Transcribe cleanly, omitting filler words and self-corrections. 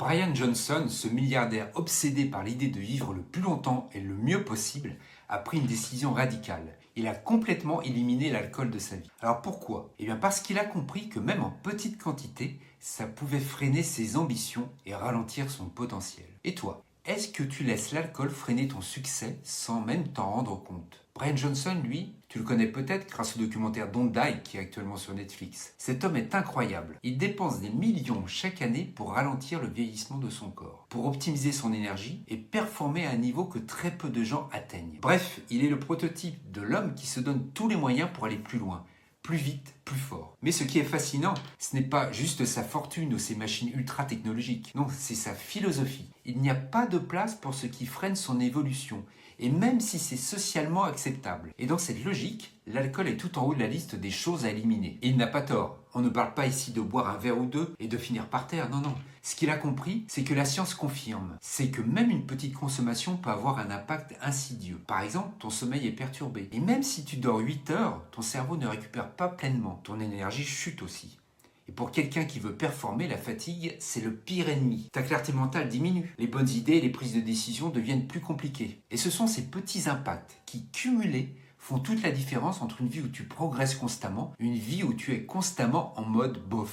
Brian Johnson, ce milliardaire obsédé par l'idée de vivre le plus longtemps et le mieux possible, a pris une décision radicale. Il a complètement éliminé l'alcool de sa vie. Alors pourquoi? Eh bien parce qu'il a compris que même en petite quantité, ça pouvait freiner ses ambitions et ralentir son potentiel. Et toi, est-ce que tu laisses l'alcool freiner ton succès sans même t'en rendre compte? Brian Johnson, lui, tu le connais peut-être grâce au documentaire Don't Die qui est actuellement sur Netflix. Cet homme est incroyable. Il dépense des millions chaque année pour ralentir le vieillissement de son corps, pour optimiser son énergie et performer à un niveau que très peu de gens atteignent. Bref, il est le prototype de l'homme qui se donne tous les moyens pour aller plus loin. Plus vite, plus fort. Mais ce qui est fascinant, ce n'est pas juste sa fortune ou ses machines ultra technologiques. Non, c'est sa philosophie. Il n'y a pas de place pour ce qui freine son évolution, et même si c'est socialement acceptable. Et dans cette logique, l'alcool est tout en haut de la liste des choses à éliminer. Et il n'a pas tort. On ne parle pas ici de boire un verre ou deux et de finir par terre, non, non. Ce qu'il a compris, c'est que la science confirme. C'est que même une petite consommation peut avoir un impact insidieux. Par exemple, ton sommeil est perturbé. Et même si tu dors 8 heures, ton cerveau ne récupère pas pleinement. Ton énergie chute aussi. Et pour quelqu'un qui veut performer, la fatigue, c'est le pire ennemi. Ta clarté mentale diminue. Les bonnes idées et les prises de décision deviennent plus compliquées. Et ce sont ces petits impacts qui, cumulés, font toute la différence entre une vie où tu progresses constamment et une vie où tu es constamment en mode bof.